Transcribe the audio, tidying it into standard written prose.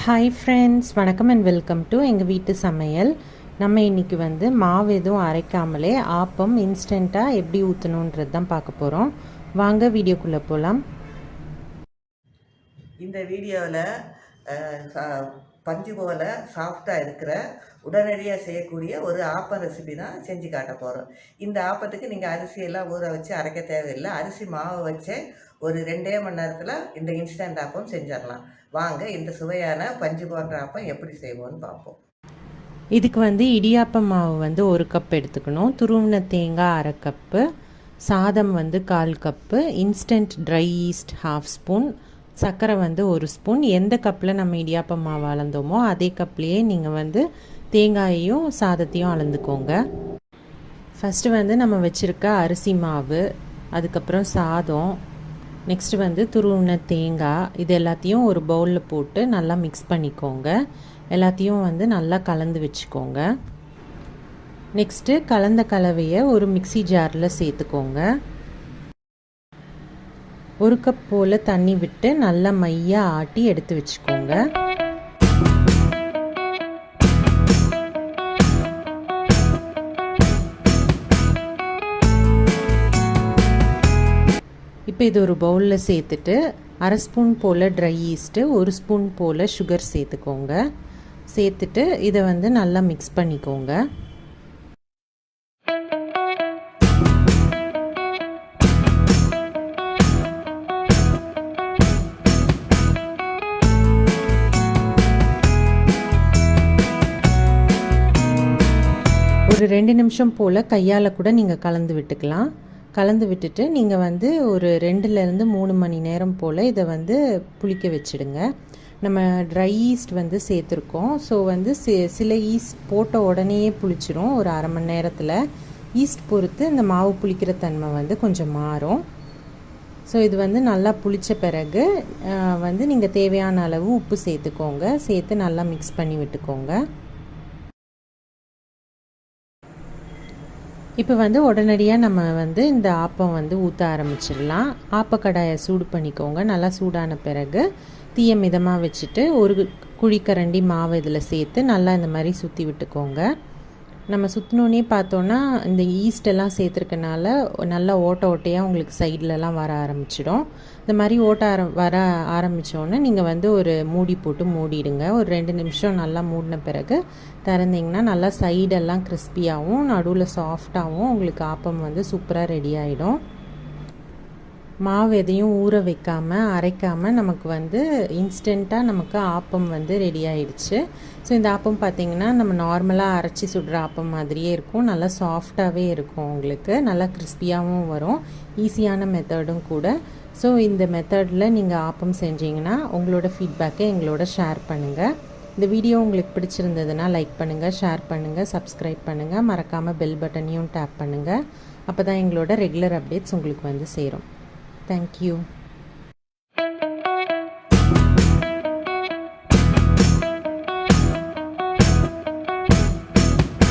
Hi friends, வணக்கம் and welcome to எங்கள் வீட்டு சமையல். நம்ம இன்றைக்கி மாவு எதுவும் அரைக்காமலே ஆப்பம் இன்ஸ்டண்ட்டாக எப்படி ஊற்றணுன்றது தான் பார்க்க போகிறோம். வாங்க வீடியோக்குள்ளே போகலாம். இந்த வீடியோவில் பஞ்சு போல் சாஃப்டாக இருக்கிற உடனடியாக செய்யக்கூடிய ஒரு ஆப்பம் ரெசிபி தான் செஞ்சு காட்ட போகிறோம். இந்த ஆப்பத்துக்கு நீங்கள் அரிசியெல்லாம் ஊற வச்சு அரைக்க தேவையில்லை. அரிசி மாவை வச்சு ஒரு 2 மணி நேரத்தில் இந்த இன்ஸ்டன்ட் ஆப்பம் செஞ்சிடலாம். வாங்க இந்த சுவையான பஞ்சு போன்ற ஆப்பம் எப்படி செய்வோம்னு பார்ப்போம். இதுக்கு இடியாப்பம் மாவு 1 கப் எடுத்துக்கணும். துருவின தேங்காய் 1/2 கப்பு, சாதம் 1/4 cup, instant try east 1/2 spoon, சர்க்கரை 1 ஸ்பூன். எந்த கப்பில் நம்ம இடியாப்பம் மாவு அளந்தோமோ அதே கப்லேயே நீங்கள் தேங்காயையும் சாதத்தையும் அளந்துக்கோங்க. ஃபஸ்ட்டு நம்ம வச்சுருக்க அரிசி மாவு, அதுக்கப்புறம் சாதம், நெக்ஸ்ட்டு துருவின தேங்காய், இது எல்லாத்தையும் ஒரு பவுலில் போட்டு நல்லா மிக்ஸ் பண்ணிக்கோங்க. எல்லாத்தையும் நல்லா கலந்து வச்சுக்கோங்க. நெக்ஸ்ட்டு கலந்த கலவையை ஒரு மிக்ஸி ஜாரில் சேர்த்துக்கோங்க. 1 கப் போல் தண்ணி விட்டு நல்லா மையாக ஆட்டி எடுத்து வச்சுக்கோங்க. இப்போ இது ஒரு பவுலில் சேர்த்துட்டு 1/2 ஸ்பூன் போல் ட்ரை ஈஸ்ட்டு, 1 ஸ்பூன் போல் சுகர் சேர்த்துக்கோங்க. சேர்த்துட்டு இதை நல்லா மிக்ஸ் பண்ணிக்கோங்க. ஒரு 2 நிமிஷம் போல் கையால் கூட நீங்கள் கலந்து விட்டுக்கலாம். கலந்து விட்டுட்டு நீங்கள் ஒரு 2லேருந்து 3 மணி நேரம் போல் இதை புளிக்க வச்சுடுங்க. நம்ம ட்ரை ஈஸ்ட் சேர்த்துருக்கோம். ஸோ சில ஈஸ்ட் போட்ட உடனேயே புளிச்சிரும். ஒரு 1/2 மணி நேரத்தில் ஈஸ்ட் பொறுத்து இந்த மாவு புளிக்கிற தன்மை கொஞ்சம் மாறும். ஸோ இது நல்லா புளித்த பிறகு நீங்கள் தேவையான அளவு உப்பு சேர்த்துக்கோங்க. சேர்த்து நல்லா மிக்ஸ் பண்ணி விட்டுக்கோங்க. இப்போ உடனடியாக நம்ம இந்த ஆப்பம் ஊற்ற ஆரம்பிச்சிடலாம். ஆப்பக்கடாயை சூடு பண்ணிக்கோங்க. நல்லா சூடான பிறகு தீயை மிதமாக வச்சுட்டு ஒரு குழிக்கரண்டி மாவு இதில் சேர்த்து நல்லா இந்த மாதிரி சுற்றி விட்டுக்கோங்க. நம்ம சுற்றினோன்னே பார்த்தோன்னா இந்த ஈஸ்டெல்லாம் சேர்த்துருக்கனால நல்லா ஓட்டையாக உங்களுக்கு சைட்லலாம் வர ஆரம்பிச்சிடும். இந்த மாதிரி வர ஆரம்பித்தோன்னே நீங்கள் ஒரு மூடி போட்டு மூடிடுங்க. ஒரு 2 நிமிஷம் நல்லா மூடின பிறகு திறந்திங்கன்னா நல்லா சைடெல்லாம் கிறிஸ்பியாகவும் நடுவில் சாஃப்டாகவும் உங்களுக்கு ஆப்பம் சூப்பராக ரெடி ஆகிடும். மாவு எதையும் ஊற வைக்காமல் அரைக்காமல் நமக்கு இன்ஸ்டண்ட்டாக நமக்கு ஆப்பம் ரெடி ஆகிடுச்சு. ஸோ இந்த ஆப்பம் பார்த்திங்கன்னா நம்ம நார்மலாக அரைச்சி சுடுற ஆப்பம் மாதிரியே இருக்கும். நல்லா சாஃப்டாகவே இருக்கும். உங்களுக்கு நல்லா கிறிஸ்பியாகவும் வரும். ஈஸியான மெத்தடும் கூட. ஸோ இந்த மெத்தடில் நீங்கள் ஆப்பம் செஞ்சீங்கன்னா உங்களோட ஃபீட்பேக்கை எங்களோட ஷேர் பண்ணுங்கள். இந்த வீடியோ உங்களுக்கு பிடிச்சிருந்ததுன்னா லைக் பண்ணுங்கள், ஷேர் பண்ணுங்கள், சப்ஸ்கிரைப் பண்ணுங்கள். மறக்காமல் பெல் பட்டனையும் டேப் பண்ணுங்கள். அப்போ தான் எங்களோட ரெகுலர் அப்டேட்ஸ் உங்களுக்கு சேரும். Thank you.